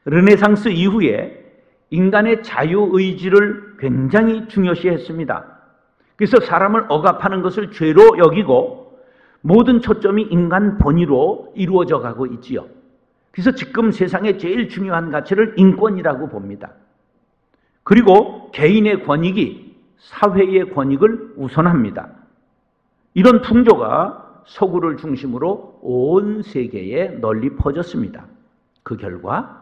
르네상스 이후에 인간의 자유의지를 굉장히 중요시했습니다. 그래서 사람을 억압하는 것을 죄로 여기고 모든 초점이 인간 본위로 이루어져 가고 있지요. 그래서 지금 세상에 제일 중요한 가치를 인권이라고 봅니다. 그리고 개인의 권익이 사회의 권익을 우선합니다. 이런 풍조가 서구를 중심으로 온 세계에 널리 퍼졌습니다. 그 결과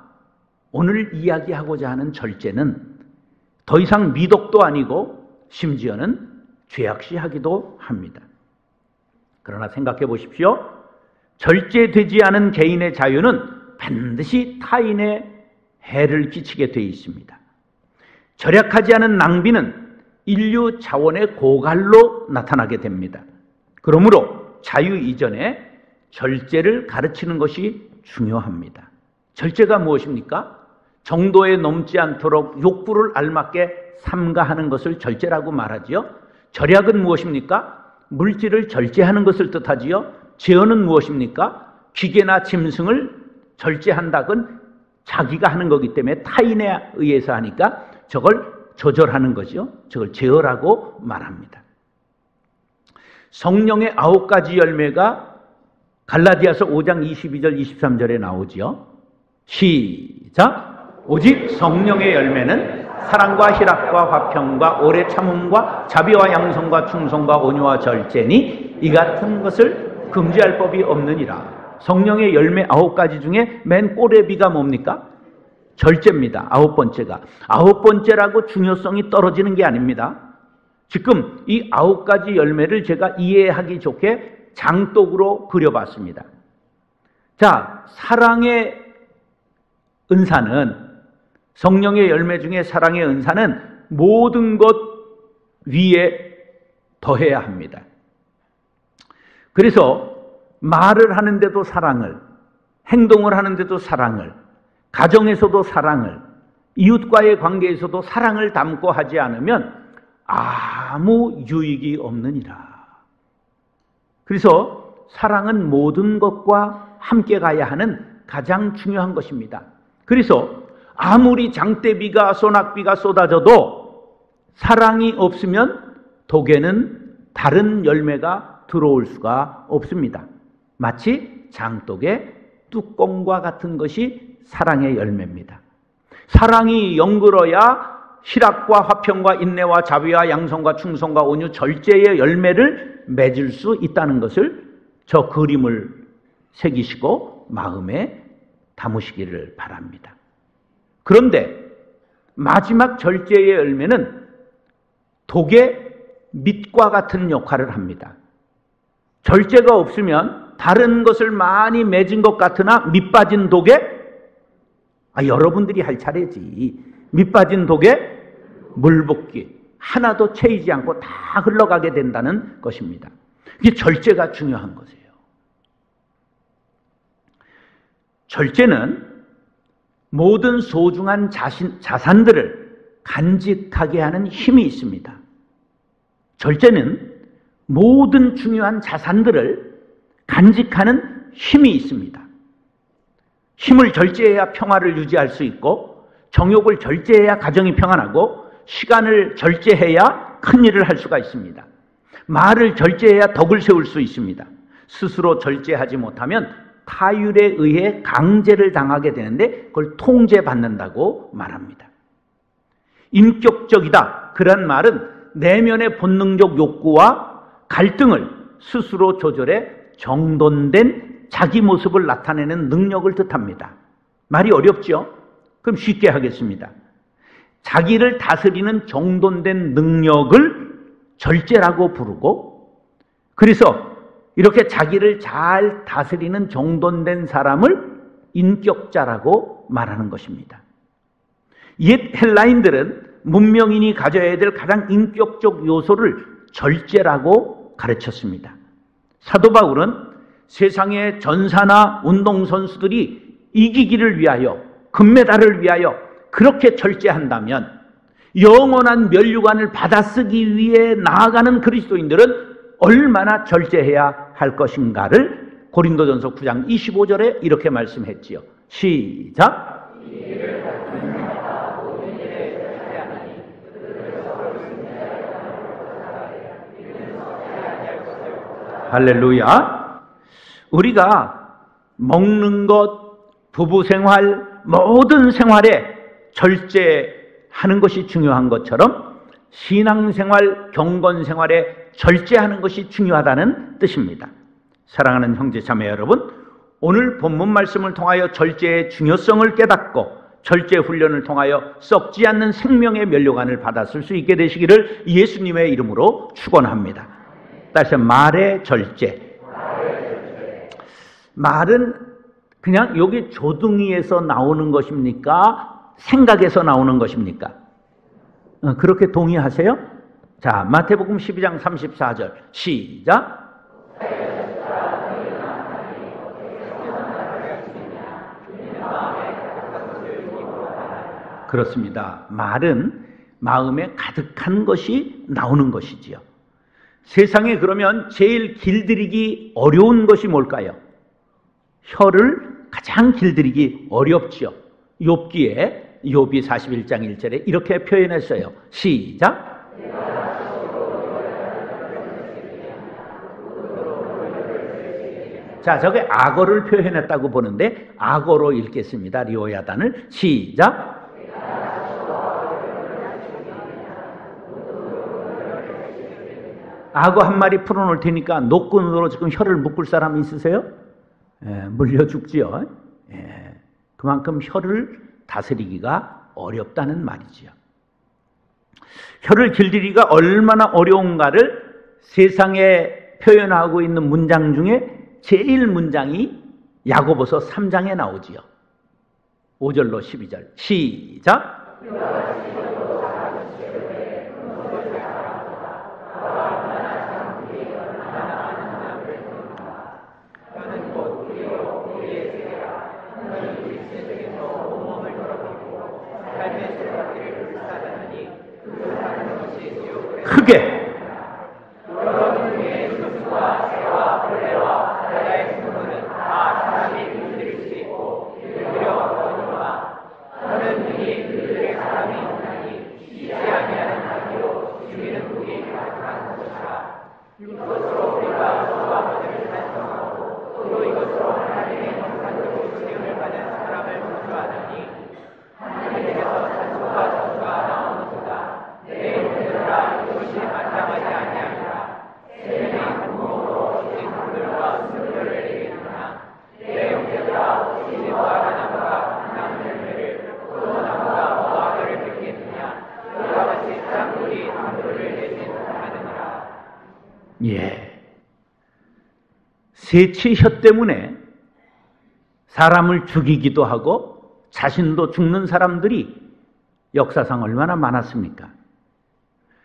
오늘 이야기하고자 하는 절제는 더 이상 미덕도 아니고 심지어는 죄악시하기도 합니다. 그러나 생각해 보십시오. 절제되지 않은 개인의 자유는 반드시 타인의 해를 끼치게 되어 있습니다. 절약하지 않은 낭비는 인류 자원의 고갈로 나타나게 됩니다. 그러므로 자유 이전에 절제를 가르치는 것이 중요합니다. 절제가 무엇입니까? 정도에 넘지 않도록 욕구를 알맞게 삼가하는 것을 절제라고 말하지요. 절약은 무엇입니까? 물질을 절제하는 것을 뜻하지요. 제어는 무엇입니까? 기계나 짐승을 절제한다건 자기가 하는 거기 때문에 타인에 의해서 하니까 저걸 조절하는 거죠. 저걸 제어라고 말합니다. 성령의 9가지 열매가 갈라디아서 5장 22절 23절에 나오지요. 시작! 오직 성령의 열매는 사랑과 희락과 화평과 오래 참음과 자비와 양성과 충성과 온유와 절제니 이 같은 것을 금지할 법이 없느니라. 성령의 열매 9가지 중에 맨 꼬레비가 뭡니까? 절제입니다. 9번째가. 9번째라고 중요성이 떨어지는 게 아닙니다. 지금 이 9가지 열매를 제가 이해하기 좋게 장독으로 그려봤습니다. 자, 사랑의 은사는, 성령의 열매 중에 사랑의 은사는 모든 것 위에 더해야 합니다. 그래서 말을 하는데도 사랑을, 행동을 하는데도 사랑을, 가정에서도 사랑을, 이웃과의 관계에서도 사랑을 담고 하지 않으면 아무 유익이 없느니라. 그래서 사랑은 모든 것과 함께 가야 하는 가장 중요한 것입니다. 그래서 아무리 장대비가 소낙비가 쏟아져도 사랑이 없으면 독에는 다른 열매가 들어올 수가 없습니다. 마치 장독의 뚜껑과 같은 것이 사랑의 열매입니다. 사랑이 연글어야 희락과 화평과 인내와 자비와 양성과 충성과 온유 절제의 열매를 맺을 수 있다는 것을 저 그림을 새기시고 마음에 담으시기를 바랍니다. 그런데 마지막 절제의 열매는 독의 밑과 같은 역할을 합니다. 절제가 없으면 다른 것을 많이 맺은 것 같으나 밑 빠진 독에 여러분들이 할 차례지. 밑 빠진 독에 물 붓기. 하나도 채이지 않고 다 흘러가게 된다는 것입니다. 이게 절제가 중요한 것이에요. 절제는 모든 소중한 자산들을 간직하게 하는 힘이 있습니다. 절제는 모든 중요한 자산들을 간직하는 힘이 있습니다. 힘을 절제해야 평화를 유지할 수 있고, 정욕을 절제해야 가정이 평안하고, 시간을 절제해야 큰 일을 할 수가 있습니다. 말을 절제해야 덕을 세울 수 있습니다. 스스로 절제하지 못하면 타율에 의해 강제를 당하게 되는데 그걸 통제받는다고 말합니다. 인격적이다. 그런 말은 내면의 본능적 욕구와 갈등을 스스로 조절해 정돈된 자기 모습을 나타내는 능력을 뜻합니다. 말이 어렵죠? 그럼 쉽게 하겠습니다. 자기를 다스리는 정돈된 능력을 절제라고 부르고, 그래서 이렇게 자기를 잘 다스리는 정돈된 사람을 인격자라고 말하는 것입니다. 옛 헬라인들은 문명인이 가져야 될 가장 인격적 요소를 절제라고 가르쳤습니다. 사도 바울은 세상의 전사나 운동선수들이 이기기를 위하여, 금메달을 위하여 그렇게 절제한다면 영원한 면류관을 받아쓰기 위해 나아가는 그리스도인들은 얼마나 절제해야 할 것인가를 고린도전서 9장 25절에 이렇게 말씀했지요. 시작! 할렐루야. 우리가 먹는 것, 부부 생활, 모든 생활에 절제하는 것이 중요한 것처럼 신앙생활, 경건생활에 절제하는 것이 중요하다는 뜻입니다. 사랑하는 형제 자매 여러분, 오늘 본문 말씀을 통하여 절제의 중요성을 깨닫고 절제 훈련을 통하여 썩지 않는 생명의 면류관을 받았을 수 있게 되시기를 예수님의 이름으로 축원합니다. 다시 말의 절제. 말은 그냥 여기 조둥이에서 나오는 것입니까? 생각에서 나오는 것입니까? 그렇게 동의하세요? 자, 마태복음 12장 34절 시작. 그렇습니다. 말은 마음에 가득한 것이 나오는 것이지요. 세상에 그러면 제일 길들이기 어려운 것이 뭘까요? 혀를 가장 길들이기 어렵지요. 욥기에 욥이 41장 1절에 이렇게 표현했어요. 시작. 자, 저게 악어를 표현했다고 보는데 악어로 읽겠습니다. 리오야단을 시작. 악어 한 마리 풀어놓을 테니까 노끈으로 지금 혀를 묶을 사람이 있으세요? 물려 죽지요. 그만큼 혀를 다스리기가 어렵다는 말이지요. 혀를 길들이기가 얼마나 어려운가를 세상에 표현하고 있는 문장 중에 제일 문장이 야고보서 3장에 나오지요. 5절로 12절 시작. 크게 세치 혀 때문에 사람을 죽이기도 하고 자신도 죽는 사람들이 역사상 얼마나 많았습니까?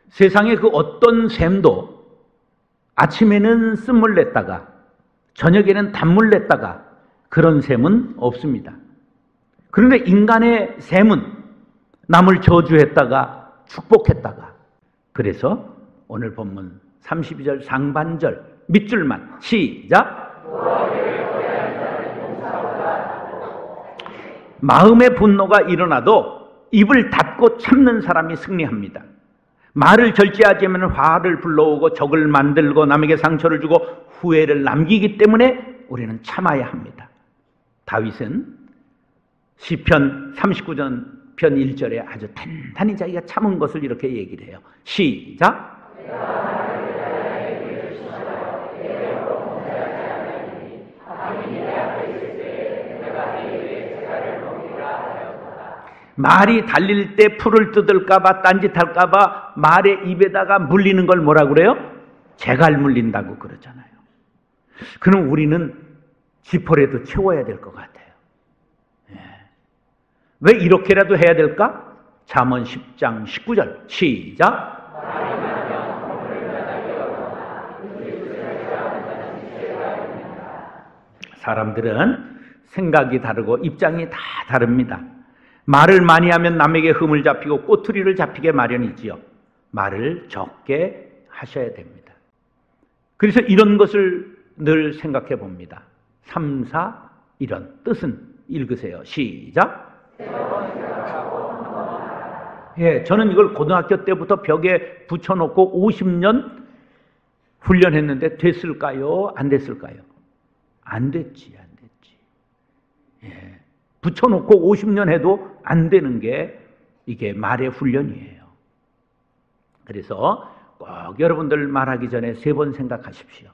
세상의 그 어떤 샘도 아침에는 쓴물 냈다가 저녁에는 단물 냈다가 그런 샘은 없습니다. 그런데 인간의 샘은 남을 저주했다가 축복했다가, 그래서 오늘 본문 32절 상반절 밑줄만 시작. 마음의 분노가 일어나도 입을 닫고 참는 사람이 승리합니다. 말을 절제하지 않으면 화를 불러오고 적을 만들고 남에게 상처를 주고 후회를 남기기 때문에 우리는 참아야 합니다. 다윗은 시편 39편 1절에 아주 단단히 자기가 참은 것을 이렇게 얘기를 해요. 시작. 말이 달릴 때 풀을 뜯을까봐 딴짓할까봐 말의 입에다가 물리는 걸 뭐라 그래요? 재갈 물린다고 그러잖아요. 그럼 우리는 지퍼라도 채워야 될 것 같아요. 왜 이렇게라도 해야 될까? 잠언 10장 19절 시작. 사람들은 생각이 다르고 입장이 다 다릅니다. 말을 많이 하면 남에게 흠을 잡히고 꼬투리를 잡히게 마련이지요. 말을 적게 하셔야 됩니다. 그래서 이런 것을 늘 생각해 봅니다. 3, 4 이런 뜻은 읽으세요. 시작. 예, 저는 이걸 고등학교 때부터 벽에 붙여놓고 50년 훈련했는데 됐을까요? 안 됐을까요? 안 됐지. 예, 붙여놓고 50년 해도 안 되는 게 이게 말의 훈련이에요. 그래서 꼭 여러분들 말하기 전에 3번 생각하십시오.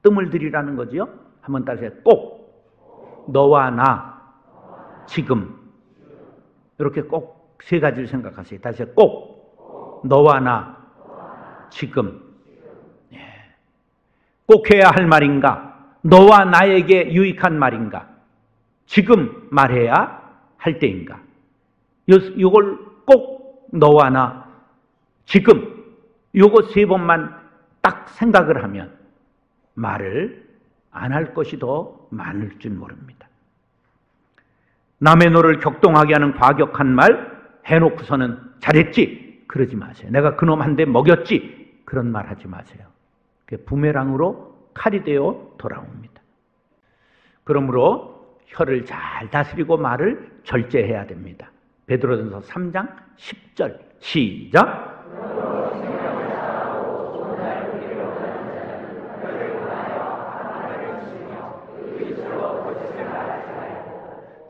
뜸을 들이라는 거지요. 한번 따라서 꼭, 너와 나, 지금. 이렇게 꼭 3가지를 생각하세요. 다시 꼭, 너와 나, 지금. 예. 꼭 해야 할 말인가? 너와 나에게 유익한 말인가? 지금 말해야 할 때인가? 이걸 꼭 너와 나, 지금. 요거 3번만 딱 생각을 하면 말을 안 할 것이 더 많을 줄 모릅니다. 남의 노를 격동하게 하는 과격한 말 해놓고서는 잘했지 그러지 마세요. 내가 그놈 한 대 먹였지 그런 말 하지 마세요. 그게 부메랑으로 칼이 되어 돌아옵니다. 그러므로 혀를 잘 다스리고 말을 절제해야 됩니다. 베드로전서 3장 10절 시작.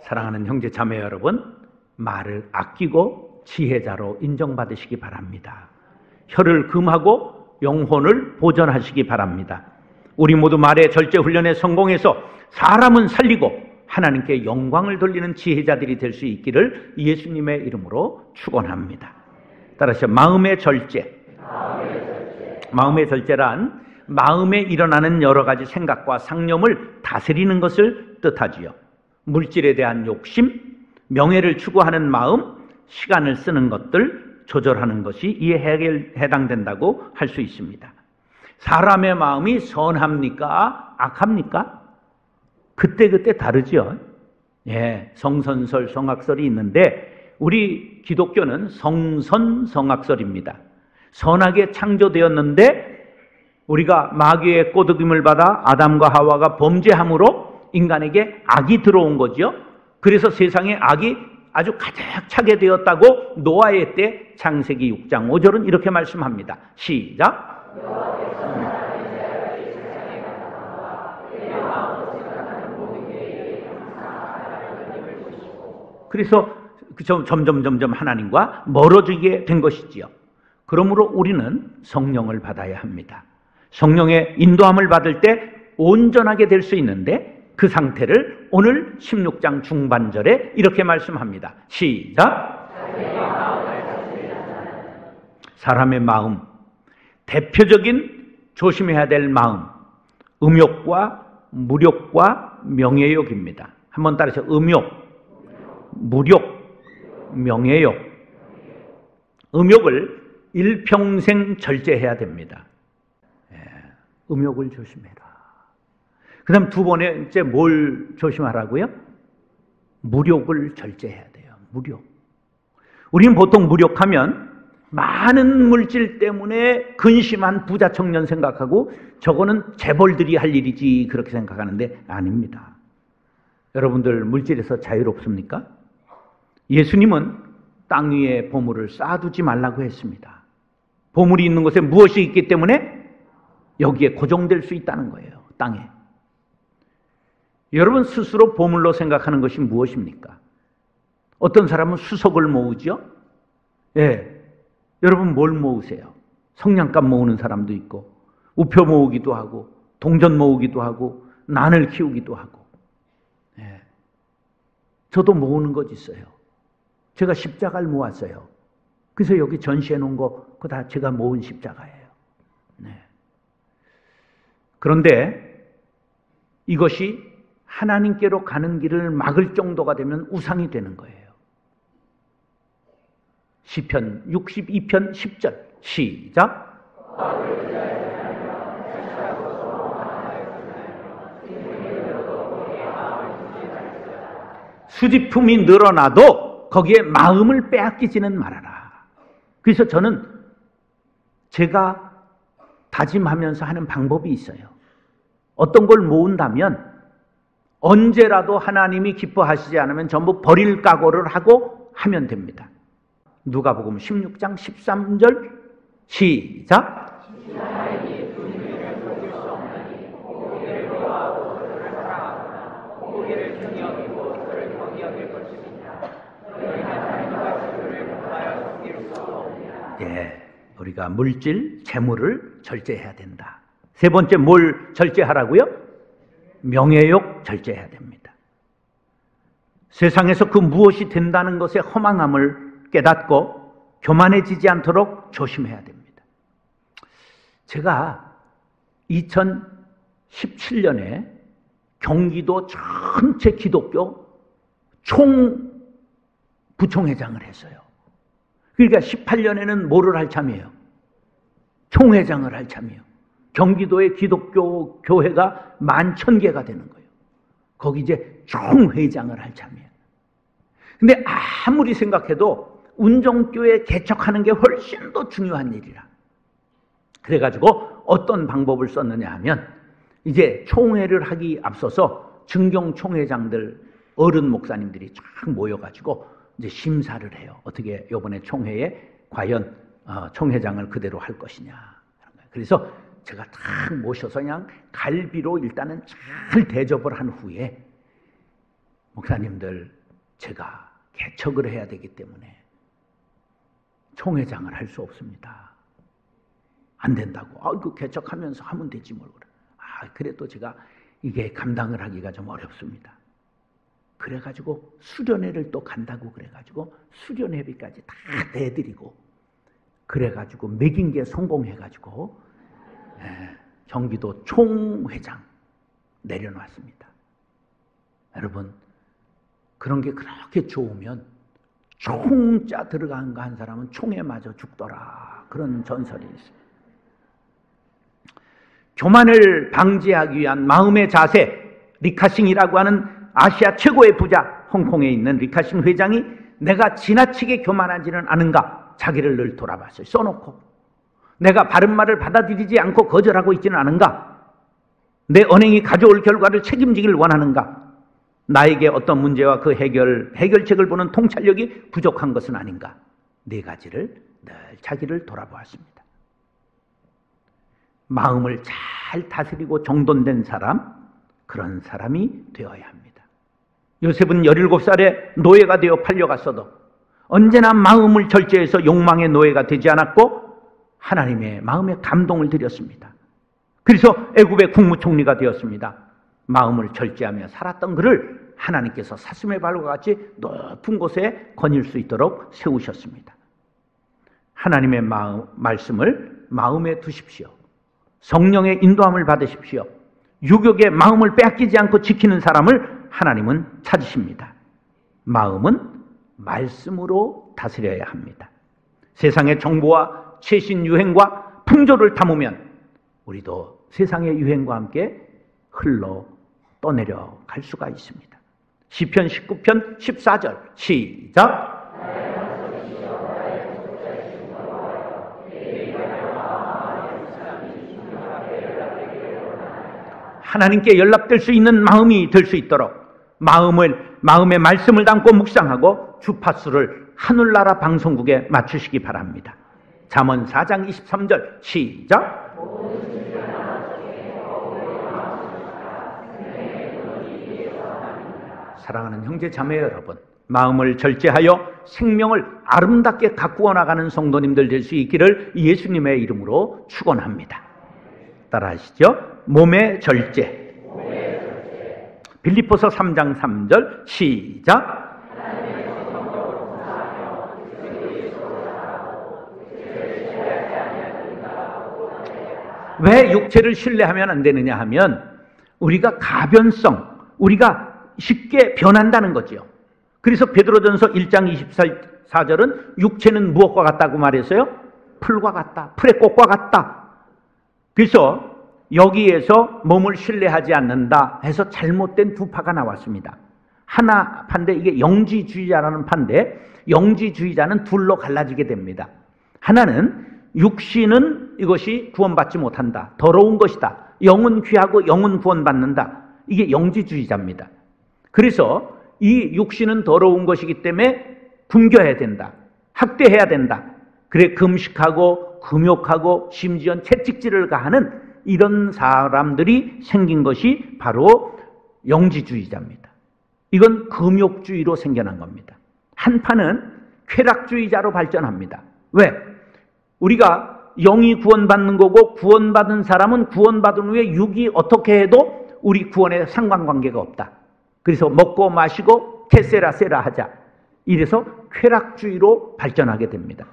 사랑하는 형제 자매 여러분, 말을 아끼고 지혜자로 인정받으시기 바랍니다. 혀를 금하고 영혼을 보존하시기 바랍니다. 우리 모두 말의 절제 훈련에 성공해서 사람은 살리고 하나님께 영광을 돌리는 지혜자들이 될 수 있기를 예수님의 이름으로 축원합니다. 따라서 마음의 절제. 마음의 절제란 마음에 일어나는 여러 가지 생각과 상념을 다스리는 것을 뜻하지요. 물질에 대한 욕심, 명예를 추구하는 마음, 시간을 쓰는 것들 조절하는 것이 이에 해당된다고 할 수 있습니다. 사람의 마음이 선합니까? 악합니까? 그때그때 다르죠. 예, 성선설, 성악설이 있는데 우리 기독교는 성선성악설입니다. 선하게 창조되었는데 우리가 마귀의 꼬드김을 받아 아담과 하와가 범죄함으로 인간에게 악이 들어온 거죠. 그래서 세상에 악이 아주 가득 차게 되었다고 노아의 때 창세기 6장 5절은 이렇게 말씀합니다. 시작. 그래서 점점 하나님과 멀어지게 된 것이지요. 그러므로 우리는 성령을 받아야 합니다. 성령의 인도함을 받을 때 온전하게 될 수 있는데 그 상태를 오늘 16장 중반절에 이렇게 말씀합니다. 시작. 사람의 마음, 대표적인 조심해야 될 마음, 음욕과 무욕과 명예욕입니다. 한번 따라서 음욕, 무욕, 명예욕. 음욕을 일평생 절제해야 됩니다. 음욕을 조심해라. 그 다음 2번째 뭘 조심하라고요? 무욕을 절제해야 돼요. 무욕. 우리는 보통 무욕하면 많은 물질 때문에 근심한 부자 청년 생각하고 저거는 재벌들이 할 일이지 그렇게 생각하는데 아닙니다. 여러분들 물질에서 자유롭습니까? 예수님은 땅 위에 보물을 쌓아두지 말라고 했습니다. 보물이 있는 곳에 무엇이 있기 때문에 여기에 고정될 수 있다는 거예요. 땅에. 여러분 스스로 보물로 생각하는 것이 무엇입니까? 어떤 사람은 수석을 모으죠? 예. 여러분 뭘 모으세요? 성냥갑 모으는 사람도 있고 우표 모으기도 하고 동전 모으기도 하고 난을 키우기도 하고. 예. 저도 모으는 것 있어요. 제가 십자가를 모았어요. 그래서 여기 전시해 놓은 거 그거 다 제가 모은 십자가예요. 네. 그런데 이것이 하나님께로 가는 길을 막을 정도가 되면 우상이 되는 거예요. 시편 62편 10절 시작. 수집품이 늘어나도 거기에 마음을 빼앗기지는 말아라. 그래서 저는 제가 다짐하면서 하는 방법이 있어요. 어떤 걸 모은다면 언제라도 하나님이 기뻐하시지 않으면 전부 버릴 각오를 하고 하면 됩니다. 누가복음 16장 13절 시작. 예, 우리가 물질, 재물을 절제해야 된다. 세 번째 뭘 절제하라고요? 명예욕 절제해야 됩니다. 세상에서 그 무엇이 된다는 것의 허망함을 깨닫고 교만해지지 않도록 조심해야 됩니다. 제가 2017년에 경기도 전체 기독교 부총회장을 했어요. 그러니까 18년에는 뭐를 할 참이에요? 총회장을 할 참이에요. 경기도의 기독교 교회가 11,000개가 되는 거예요. 거기 이제 총회장을 할 참이에요. 근데 아무리 생각해도 운정교회 개척하는 게 훨씬 더 중요한 일이라. 그래가지고 어떤 방법을 썼느냐 하면 이제 총회를 하기 앞서서 증경 총회장들 어른 목사님들이 쫙 모여가지고 이제 심사를 해요. 어떻게 이번에 총회에 과연 총회장을 그대로 할 것이냐. 그래서 제가 딱 모셔서 그냥 갈비로 일단은 잘 대접을 한 후에 목사님들 제가 개척을 해야 되기 때문에 총회장을 할 수 없습니다. 안 된다고. 그 개척하면서 하면 되지 뭘 그래. 그래도 제가 이게 감당을 하기가 좀 어렵습니다. 그래가지고 수련회를 또 간다고 그래가지고 수련회비까지 다 내드리고 그래가지고 매긴 게 성공해가지고 경기도 총회장 내려놨습니다. 여러분 그런 게 그렇게 좋으면 총자 들어간 거 한 사람은 총에 맞아 죽더라. 그런 전설이 있어요. 교만을 방지하기 위한 마음의 자세, 리카싱이라고 하는 아시아 최고의 부자, 홍콩에 있는 리카싱 회장이 내가 지나치게 교만하지는 않은가 자기를 늘 돌아봤어요. 써놓고 내가 바른 말을 받아들이지 않고 거절하고 있지는 않은가, 내 언행이 가져올 결과를 책임지길 원하는가, 나에게 어떤 문제와 그 해결책을 보는 통찰력이 부족한 것은 아닌가. 네 가지를 늘 자기를 돌아보았습니다. 마음을 잘 다스리고 정돈된 사람, 그런 사람이 되어야 합니다. 요셉은 17살에 노예가 되어 팔려갔어도 언제나 마음을 절제해서 욕망의 노예가 되지 않았고 하나님의 마음에 감동을 드렸습니다. 그래서 애굽의 국무총리가 되었습니다. 마음을 절제하며 살았던 그를 하나님께서 사슴의 발과 같이 높은 곳에 거닐 수 있도록 세우셨습니다. 하나님의 말씀을 마음에 두십시오. 성령의 인도함을 받으십시오. 유격의 마음을 빼앗기지 않고 지키는 사람을 하나님은 찾으십니다. 마음은 말씀으로 다스려야 합니다. 세상의 정보와 최신 유행과 풍조를 담으면 우리도 세상의 유행과 함께 흘러 떠내려 갈 수가 있습니다. 시편 19편 14절 시작. 하나님께 연락될 수 있는 마음이 될 수 있도록 마음의 말씀을 담고 묵상하고 주파수를 하늘나라 방송국에 맞추시기 바랍니다. 잠언 4장 23절 시작. 사랑하는 형제 자매 여러분, 마음을 절제하여 생명을 아름답게 가꾸어 나가는 성도님들 될 수 있기를 예수님의 이름으로 축원합니다. 따라하시죠. 몸의 절제. 빌립보서 3장 3절 시작. 왜 육체를 신뢰하면 안 되느냐 하면 우리가 가변성, 우리가 쉽게 변한다는 거죠. 그래서 베드로전서 1장 24절은 육체는 무엇과 같다고 말했어요? 풀과 같다. 풀의 꽃과 같다. 그래서 여기에서 몸을 신뢰하지 않는다 해서 잘못된 두 파가 나왔습니다. 하나 판대, 이게 영지주의자라는 파인데, 영지주의자는 둘로 갈라지게 됩니다. 하나는 육신은 이것이 구원받지 못한다. 더러운 것이다. 영은 귀하고 영은 구원받는다. 이게 영지주의자입니다. 그래서 이 육신은 더러운 것이기 때문에 굶겨야 된다. 학대해야 된다. 그래 금식하고 금욕하고 심지어 채찍질을 가하는 이런 사람들이 생긴 것이 바로 영지주의자입니다. 이건 금욕주의로 생겨난 겁니다. 한판은 쾌락주의자로 발전합니다. 왜? 우리가 영이 구원받는 거고 구원받은 사람은 구원받은 후에 육이 어떻게 해도 우리 구원에 상관관계가 없다. 그래서 먹고 마시고 캐세라세라 하자. 이래서 쾌락주의로 발전하게 됩니다.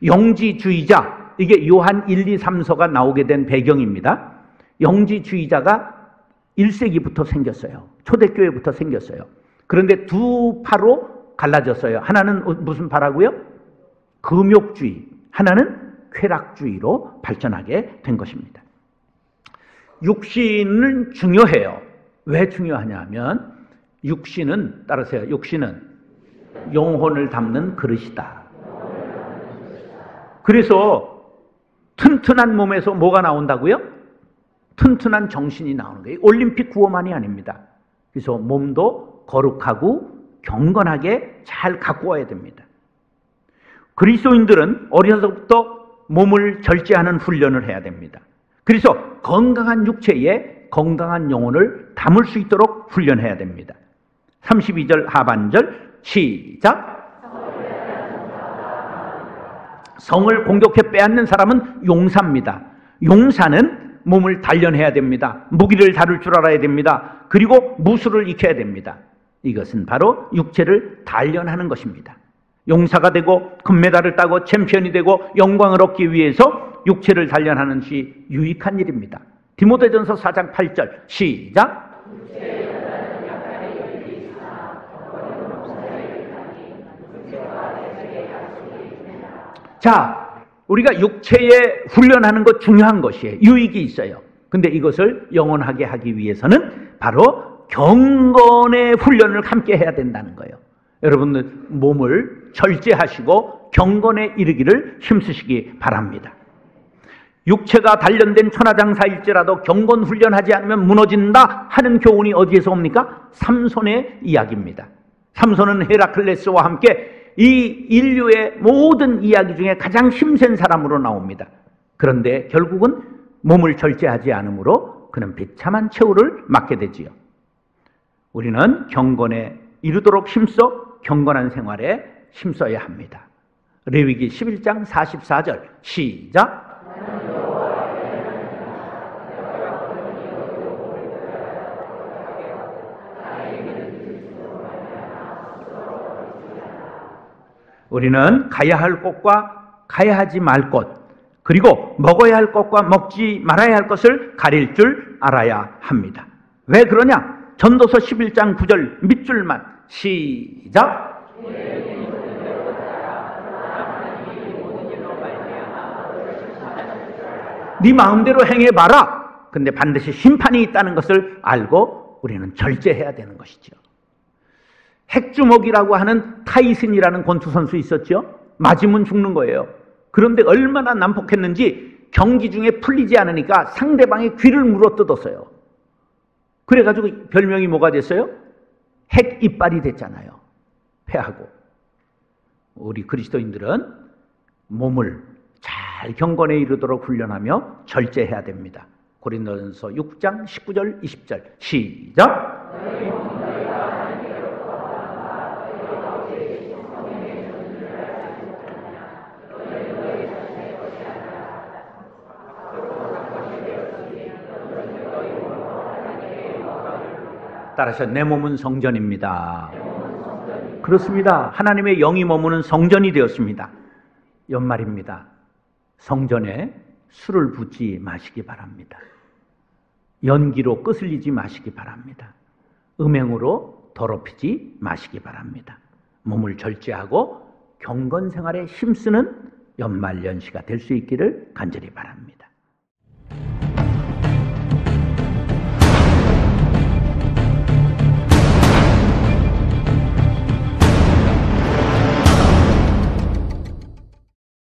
영지주의자, 이게 요한 1, 2, 3서가 나오게 된 배경입니다. 영지주의자가 1세기부터 생겼어요. 초대교회부터 생겼어요. 그런데 두 파로 갈라졌어요. 하나는 무슨 파라고요? 금욕주의, 하나는 쾌락주의로 발전하게 된 것입니다. 육신은 중요해요. 왜 중요하냐 하면 육신은, 따르세요. 육신은 영혼을 담는 그릇이다. 그래서 튼튼한 몸에서 뭐가 나온다고요? 튼튼한 정신이 나오는 거예요. 올림픽 구호만이 아닙니다. 그래서 몸도 거룩하고 경건하게 잘 갖고 와야 됩니다. 그리스도인들은 어려서부터 몸을 절제하는 훈련을 해야 됩니다. 그래서 건강한 육체에 건강한 영혼을 담을 수 있도록 훈련해야 됩니다. 32절 하반절 시작. 성을 공격해 빼앗는 사람은 용사입니다. 용사는 몸을 단련해야 됩니다. 무기를 다룰 줄 알아야 됩니다. 그리고 무술을 익혀야 됩니다. 이것은 바로 육체를 단련하는 것입니다. 용사가 되고 금메달을 따고 챔피언이 되고 영광을 얻기 위해서 육체를 단련하는 것이 유익한 일입니다. 디모데전서 4장 8절 시작. 자, 우리가 육체에 훈련하는 것 중요한 것이에요. 유익이 있어요. 근데 이것을 영원하게 하기 위해서는 바로 경건의 훈련을 함께 해야 된다는 거예요. 여러분들 몸을 절제하시고 경건에 이르기를 힘쓰시기 바랍니다. 육체가 단련된 천하장사일지라도 경건 훈련하지 않으면 무너진다 하는 교훈이 어디에서 옵니까? 삼손의 이야기입니다. 삼손은 헤라클레스와 함께 이 인류의 모든 이야기 중에 가장 힘센 사람으로 나옵니다. 그런데 결국은 몸을 절제하지 않으므로 그는 비참한 최후를 맞게 되지요. 우리는 경건에 이르도록 힘써 경건한 생활에 힘써야 합니다. 레위기 11장 44절 시작. 우리는 가야 할 곳과 가야 하지 말 곳, 그리고 먹어야 할 것과 먹지 말아야 할 것을 가릴 줄 알아야 합니다. 왜 그러냐? 전도서 11장 9절 밑줄만 시작. 네 마음대로 행해봐라. 근데 반드시 심판이 있다는 것을 알고 우리는 절제해야 되는 것이죠. 핵주먹이라고 하는 타이슨이라는 권투선수 있었죠? 맞으면 죽는 거예요. 그런데 얼마나 난폭했는지 경기 중에 풀리지 않으니까 상대방의 귀를 물어뜯었어요. 그래가지고 별명이 뭐가 됐어요? 핵 이빨이 됐잖아요. 패하고. 우리 그리스도인들은 몸을 잘 경건에 이르도록 훈련하며 절제해야 됩니다. 고린도전서 6장 19절 20절 시작. 따라서 내 몸은 성전입니다. 그렇습니다. 하나님의 영이 머무는 성전이 되었습니다. 연말입니다. 성전에 술을 붓지 마시기 바랍니다. 연기로 끄슬리지 마시기 바랍니다. 음행으로 더럽히지 마시기 바랍니다. 몸을 절제하고 경건 생활에 힘쓰는 연말 연시가 될 수 있기를 간절히 바랍니다.